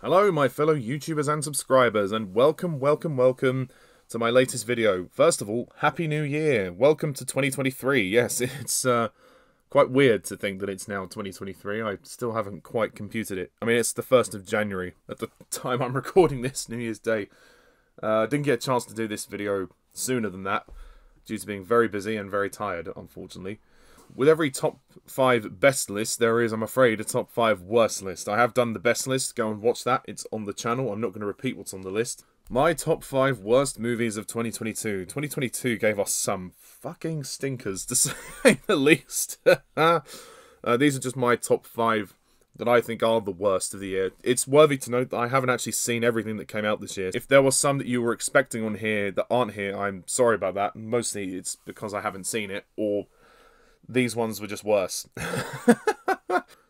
Hello my fellow YouTubers and subscribers, and welcome to my latest video. First of all, Happy New Year! Welcome to 2023. Yes, it's quite weird to think that it's now 2023. I still haven't quite computed it. I mean, it's the 1st of January at the time I'm recording this, New Year's Day. Didn't get a chance to do this video sooner than that, due to being very busy and very tired, unfortunately. With every top 5 best list, there is, I'm afraid, a top 5 worst list. I have done the best list, go and watch that, it's on the channel, I'm not going to repeat what's on the list. My top 5 worst movies of 2022. 2022 gave us some fucking stinkers, to say the least. These are just my top 5 that I think are the worst of the year. It's worthy to note that I haven't actually seen everything that came out this year. If there was some that you were expecting on here that aren't here, I'm sorry about that. Mostly it's because I haven't seen it, or these ones were just worse.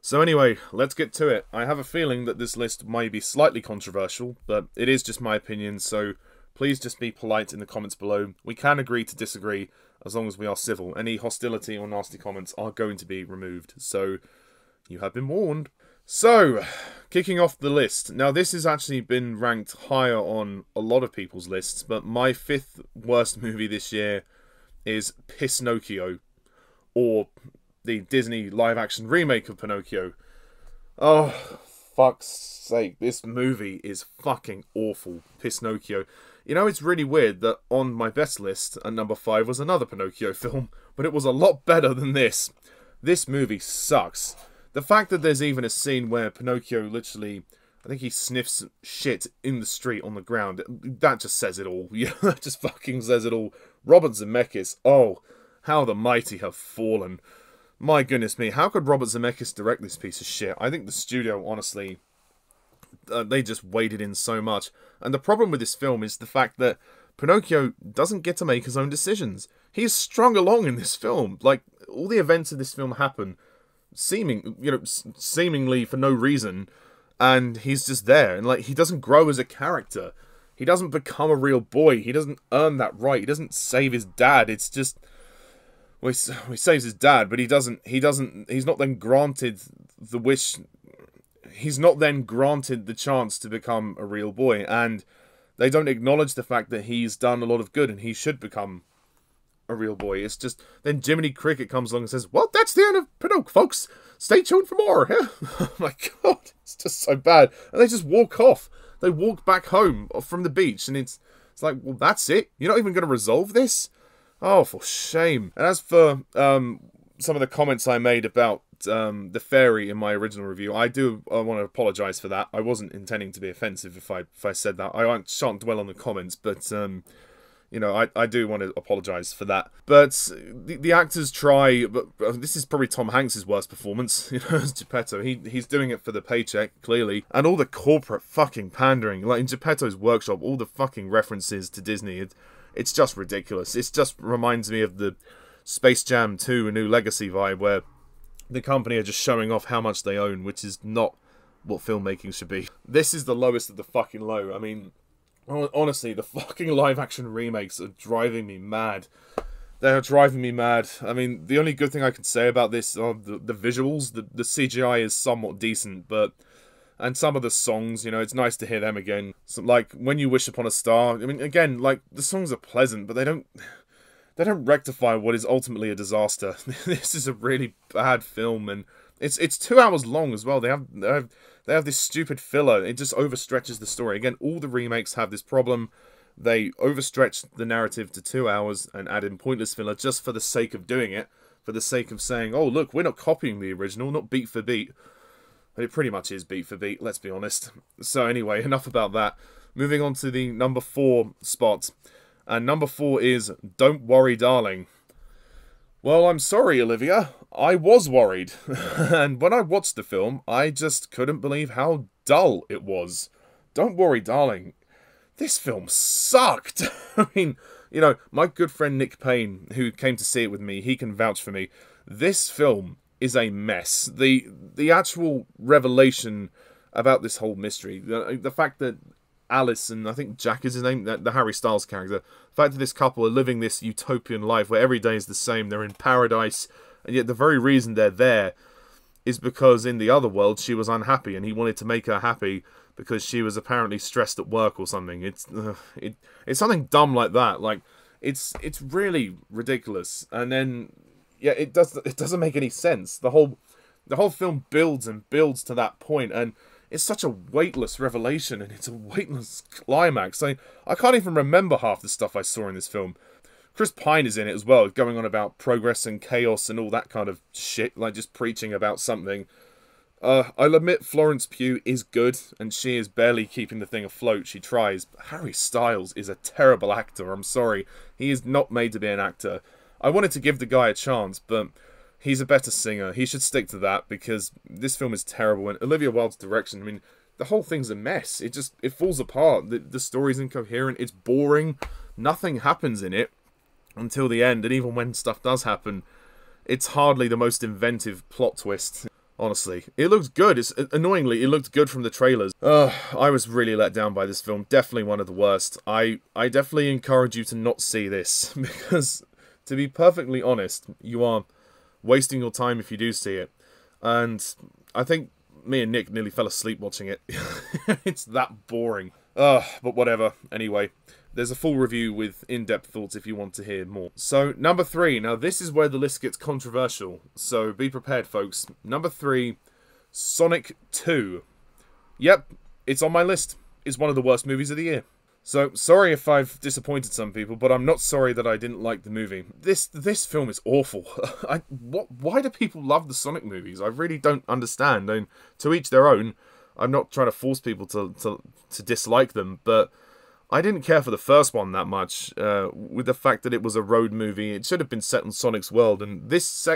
So anyway, let's get to it. I have a feeling that this list might be slightly controversial, but it is just my opinion, so please just be polite in the comments below. We can agree to disagree as long as we are civil. Any hostility or nasty comments are going to be removed, so you have been warned. So, kicking off the list. Now, this has actually been ranked higher on a lot of people's lists, but my 5th worst movie this year is Pinocchio, or the Disney live-action remake of Pinocchio. Oh, fuck's sake, this movie is fucking awful, Pinocchio. You know, it's really weird that on my best list, at number 5 was another Pinocchio film, but it was a lot better than this. This movie sucks. The fact that there's even a scene where Pinocchio literally, I think he sniffs shit in the street on the ground, that just says it all. Yeah, that just fucking says it all. Robert Zemeckis, oh, how the mighty have fallen. My goodness me, how could Robert Zemeckis direct this piece of shit? I think the studio, honestly, they just waded in so much. And the problem with this film is the fact that Pinocchio doesn't get to make his own decisions. He's strung along in this film. Like, all the events of this film happen seemingly for no reason, and he's just there. And, like, he doesn't grow as a character. He doesn't become a real boy. He doesn't earn that right. He doesn't save his dad. It's just... Well, he saves his dad, but he's not then granted the wish, he's not then granted the chance to become a real boy, and they don't acknowledge the fact that he's done a lot of good and he should become a real boy. It's just, then Jiminy Cricket comes along and says, well, that's the end of Pinocchio, folks. Stay tuned for more. Oh my god, it's just so bad. And they just walk off. They walk back home from the beach, and it's like, well, that's it? You're not even going to resolve this? Oh, for shame. And as for some of the comments I made about the fairy in my original review, I want to apologise for that. I wasn't intending to be offensive if I said that. I shan't dwell on the comments, but, you know, I do want to apologise for that. But the actors try, but this is probably Tom Hanks' worst performance, you know, as Geppetto. He's doing it for the paycheck, clearly. And all the corporate fucking pandering, like in Geppetto's workshop, all the fucking references to Disney, it's just ridiculous. It just reminds me of the Space Jam 2 A New Legacy vibe, where the company are just showing off how much they own, which is not what filmmaking should be. This is the lowest of the fucking low. I mean, honestly, the fucking live-action remakes are driving me mad. They are driving me mad. I mean, the only good thing I can say about this are the visuals. The CGI is somewhat decent, but... And some of the songs, you know, it's nice to hear them again. So, like, When You Wish Upon a Star, I mean, again, like, the songs are pleasant, but they don't rectify what is ultimately a disaster. This is a really bad film, and it's 2 hours long as well. They have this stupid filler. It just overstretches the story. Again, all the remakes have this problem. They overstretch the narrative to 2 hours and add in pointless filler just for the sake of doing it, for the sake of saying, oh, look, we're not copying the original, not beat for beat. But it pretty much is beat for beat, let's be honest. So anyway, enough about that. Moving on to the number 4 spot. And number 4 is Don't Worry, Darling. Well, I'm sorry, Olivia. I was worried. And when I watched the film, I just couldn't believe how dull it was. Don't Worry, Darling. This film sucked. I mean, you know, my good friend Nick Payne, who came to see it with me, he can vouch for me. This film is a mess. The actual revelation about this whole mystery, the fact that Alice and I think Jack is his name, the Harry Styles character, the fact that this couple are living this utopian life where every day is the same, they're in paradise, and yet the very reason they're there is because in the other world she was unhappy and he wanted to make her happy because she was apparently stressed at work or something. It's something dumb like that. Like it's really ridiculous. And then yeah, it doesn't make any sense. The whole film builds and builds to that point, and it's such a weightless revelation and it's a weightless climax. I can't even remember half the stuff I saw in this film. Chris Pine is in it as well, going on about progress and chaos and all that kind of shit, like just preaching about something. I'll admit Florence Pugh is good, and she is barely keeping the thing afloat. She tries. But Harry Styles is a terrible actor. I'm sorry. He is not made to be an actor. I wanted to give the guy a chance, but he's a better singer. He should stick to that, because this film is terrible. And Olivia Wilde's direction, I mean, the whole thing's a mess. It falls apart. The story's incoherent. It's boring. Nothing happens in it until the end, and even when stuff does happen, it's hardly the most inventive plot twist. Honestly, it looks good. Annoyingly, it looked good from the trailers. I was really let down by this film. Definitely one of the worst. I definitely encourage you to not see this, because to be perfectly honest, you are wasting your time if you do see it. And I think me and Nick nearly fell asleep watching it. It's that boring. But whatever. Anyway, there's a full review with in-depth thoughts if you want to hear more. So, number 3. Now, this is where the list gets controversial. So, be prepared, folks. Number 3, Sonic 2. Yep, it's on my list. It's one of the worst movies of the year. So, sorry if I've disappointed some people, but I'm not sorry that I didn't like the movie. This film is awful. Why do people love the Sonic movies? I really don't understand. And to each their own. I'm not trying to force people to dislike them, but I didn't care for the first one that much, with the fact that it was a road movie. It should have been set in Sonic's world, and this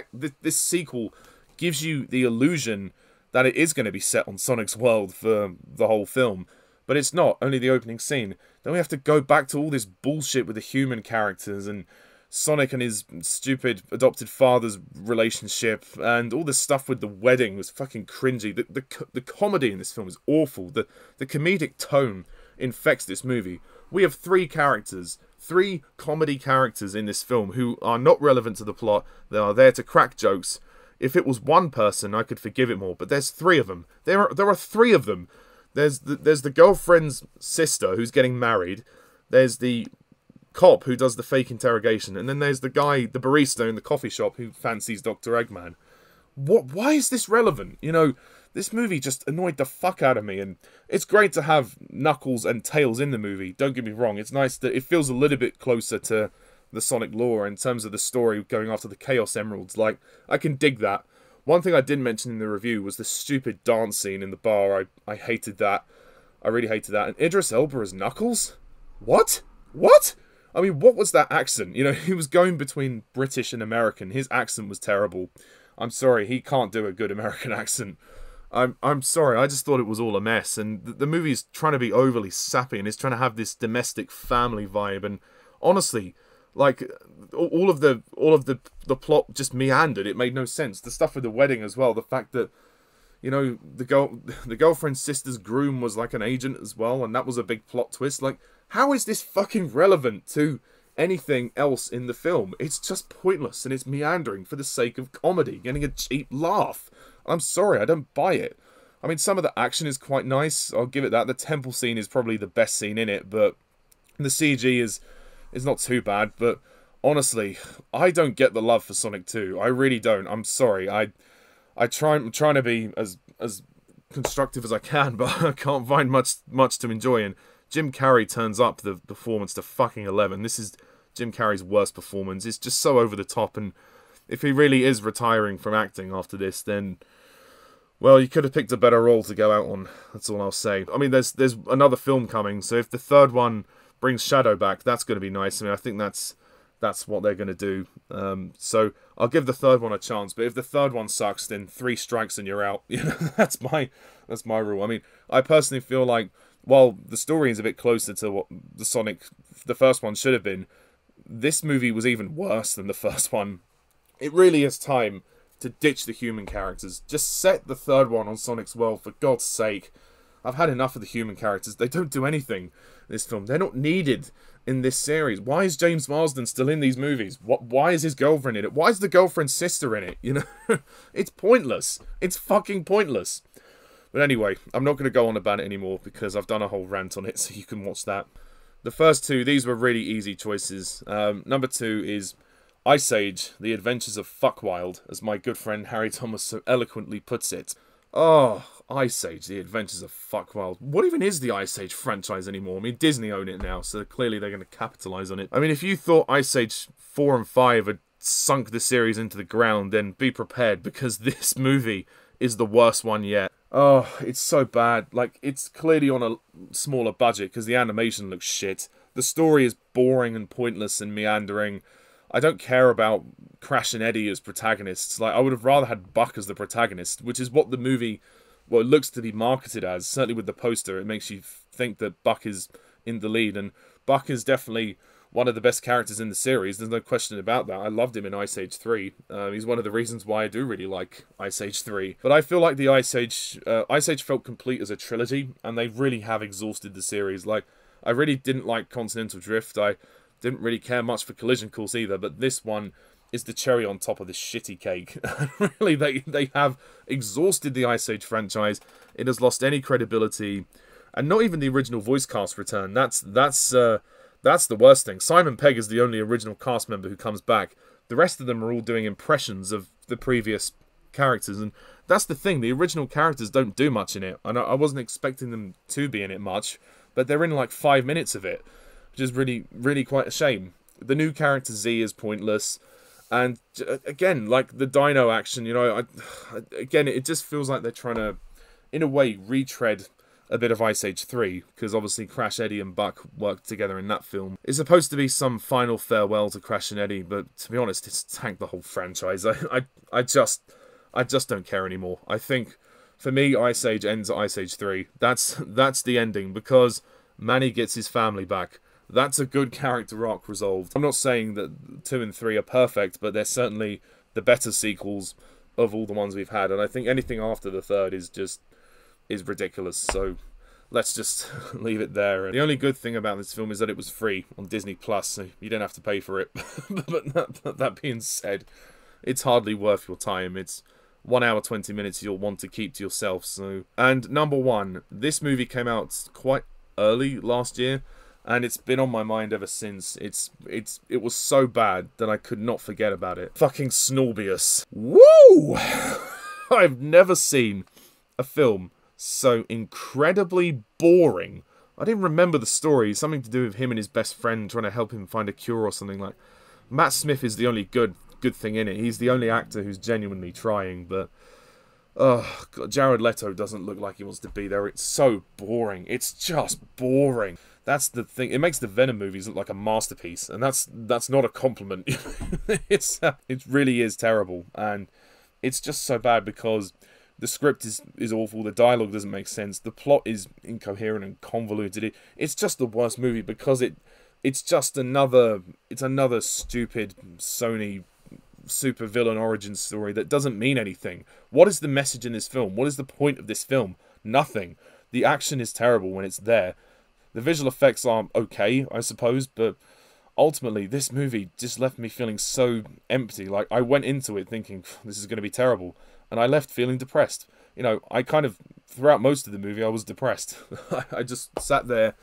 sequel gives you the illusion that it is going to be set on Sonic's world for the whole film, but it's not, only the opening scene. Then we have to go back to all this bullshit with the human characters, and Sonic and his stupid adopted father's relationship, and all this stuff with the wedding was fucking cringy. The comedy in this film is awful. The comedic tone infects this movie. We have 3 characters, 3 comedy characters in this film who are not relevant to the plot. They are there to crack jokes. If it was one person, I could forgive it more, but there's 3 of them. There are 3 of them. There's the girlfriend's sister who's getting married. There's the cop who does the fake interrogation, and then there's the guy, the barista in the coffee shop who fancies Dr. Eggman. Why is this relevant? You know, this movie just annoyed the fuck out of me, and it's great to have Knuckles and Tails in the movie, don't get me wrong. It's nice that it feels a little bit closer to the Sonic lore in terms of the story going after the Chaos Emeralds. Like, I can dig that. One thing I didn't mention in the review was the stupid dance scene in the bar. I hated that. I really hated that. And Idris Elba as Knuckles? What? I mean, what was that accent? You know, he was going between British and American. His accent was terrible. I'm sorry, he can't do a good American accent. I'm sorry, I just thought it was all a mess. And the movie's trying to be overly sappy, and it's trying to have this domestic family vibe. And honestly, like, all of the plot just meandered. It made no sense. The stuff with the wedding as well. The fact that, you know, the girlfriend's sister's groom was like an agent as well, and that was a big plot twist. Like, how is this fucking relevant to anything else in the film? It's just pointless, and it's meandering for the sake of comedy, getting a cheap laugh. I'm sorry, I don't buy it. I mean, some of the action is quite nice, I'll give it that. The temple scene is probably the best scene in it, but the CG is not too bad. But honestly, I don't get the love for Sonic 2. I really don't. I'm sorry. I'm trying to be as constructive as I can, but I can't find much to enjoy. And Jim Carrey turns up the performance to fucking 11. This is Jim Carrey's worst performance. It's just so over the top, and if he really is retiring from acting after this, then, well, you could have picked a better role to go out on. That's all I'll say. I mean, there's another film coming, so if the third one brings Shadow back, that's going to be nice. I mean, I think that's what they're going to do. So I'll give the third one a chance, but if the third one sucks, then 3 strikes and you're out. You know, that's my rule. I mean, I personally feel like, while the story is a bit closer to what the first one should have been, this movie was even worse than the first one. It really is time to ditch the human characters. Just set the third one on Sonic's world, for God's sake. I've had enough of the human characters. They don't do anything in this film. They're not needed in this series. Why is James Marsden still in these movies? Why is his girlfriend in it? Why is the girlfriend's sister in it? You know, it's pointless. It's fucking pointless. But anyway, I'm not going to go on about it anymore because I've done a whole rant on it, so you can watch that. The first two, these were really easy choices. Number 2 is Ice Age, The Adventures of Fuckwild, as my good friend Harry Thomas so eloquently puts it. Oh, Ice Age, The Adventures of Fuckwild. What even is the Ice Age franchise anymore? I mean, Disney own it now, so clearly they're going to capitalise on it. I mean, if you thought Ice Age 4 and 5 had sunk the series into the ground, then be prepared, because this movie is the worst one yet. Oh, it's so bad. Like, it's clearly on a smaller budget, because the animation looks shit. The story is boring and pointless and meandering. I don't care about Crash and Eddie as protagonists. Like, I would have rather had Buck as the protagonist, which is what the movie, well, it looks to be marketed as. Certainly with the poster, it makes you think that Buck is in the lead, and Buck is definitely one of the best characters in the series. There's no question about that. I loved him in Ice Age 3. He's one of the reasons why I do really like Ice Age 3. But I feel like the Ice Age felt complete as a trilogy, and they really have exhausted the series. Like, I really didn't like Continental Drift. I didn't really care much for Collision Course either, but this one is the cherry on top of this shitty cake. Really, they have exhausted the Ice Age franchise. It has lost any credibility, and not even the original voice cast return. That's the worst thing. Simon Pegg is the only original cast member who comes back. The rest of them are all doing impressions of the previous characters, and that's the thing. The original characters don't do much in it, and I wasn't expecting them to be in it much, but they're in like 5 minutes of it, which is really, really quite a shame. The new character Z is pointless, and again, like the dino action, you know, again, it just feels like they're trying to, in a way, retread a bit of Ice Age 3, because obviously Crash, Eddie and Buck worked together in that film. It's supposed to be some final farewell to Crash and Eddie, but to be honest, it's tanked the whole franchise. I just don't care anymore. I think, for me, Ice Age ends at Ice Age 3. That's the ending, because Manny gets his family back. That's a good character arc resolved. I'm not saying that 2 and 3 are perfect, but they're certainly the better sequels of all the ones we've had, and I think anything after the third is ridiculous, so let's just leave it there. And the only good thing about this film is that it was free on Disney Plus, so you don't have to pay for it. But that being said, it's hardly worth your time. It's 1 hour 20 minutes you'll want to keep to yourself. So, and number 1, this movie came out quite early last year, and it's been on my mind ever since. It was so bad that I could not forget about it. Fucking Snorbius. Woo! I've never seen a film so incredibly boring. I didn't remember the story. Something to do with him and his best friend trying to help him find a cure or something. Like, Matt Smith is the only good thing in it. He's the only actor who's genuinely trying, but God, Jared Leto doesn't look like he wants to be there. It's so boring. It's just boring. That's the thing. It makes the Venom movies look like a masterpiece, and that's not a compliment. It really is terrible, and it's just so bad because the script is awful, the dialogue doesn't make sense, the plot is incoherent and convoluted. It's just the worst movie because it's just another stupid Sony supervillain origin story that doesn't mean anything. What is the message in this film? What is the point of this film? Nothing. The action is terrible when it's there. The visual effects are okay, I suppose, but ultimately this movie just left me feeling so empty. Like, I went into it thinking this is going to be terrible, and I left feeling depressed. You know, I kind of, throughout most of the movie, I was depressed. I just sat there,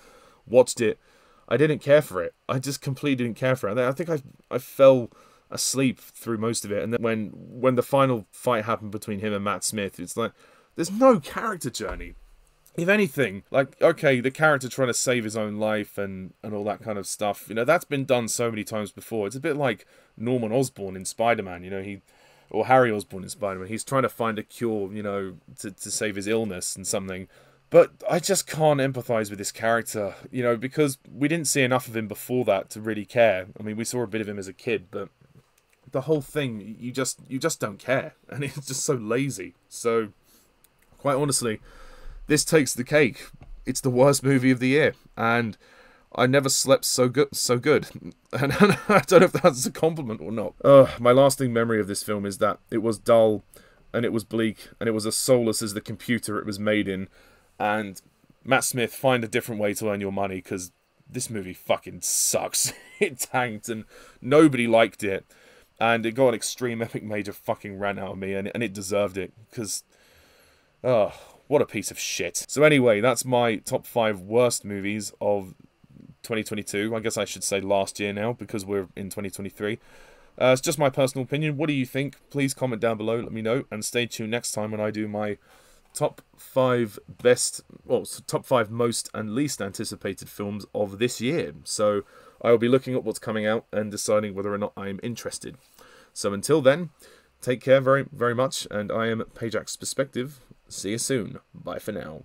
watched it. I didn't care for it. I just completely didn't care for it. I think I fell asleep through most of it. And then when the final fight happened between him and Matt Smith, it's like, there's no character journey. If anything, like, okay, the character trying to save his own life and all that kind of stuff, you know, that's been done so many times before. It's a bit like Norman Osborn in Spider-Man, you know, or Harry Osborn in Spider-Man. He's trying to find a cure, you know, to save his illness and something. But I just can't empathise with this character, you know, because we didn't see enough of him before that to really care. I mean, we saw a bit of him as a kid, but the whole thing, you just don't care. And it's just so lazy. So, quite honestly, this takes the cake. It's the worst movie of the year. And I never slept so good. And I don't know if that's a compliment or not. My lasting memory of this film is that it was dull, and it was bleak, and it was as soulless as the computer it was made in. And Matt Smith, find a different way to earn your money, because this movie fucking sucks. It tanked and nobody liked it. And it got an extreme epic major fucking rant out of me, and it deserved it, because, oh, what a piece of shit. So anyway, that's my top 5 worst movies of 2022. I guess I should say last year now, because we're in 2023. It's just my personal opinion. What do you think? Please comment down below, let me know, and stay tuned next time when I do my top 5 top 5 most and least anticipated films of this year. So I will be looking at what's coming out and deciding whether or not I'm interested. So until then, take care very, very much, and I am Pajak's Perspective. See you soon. Bye for now.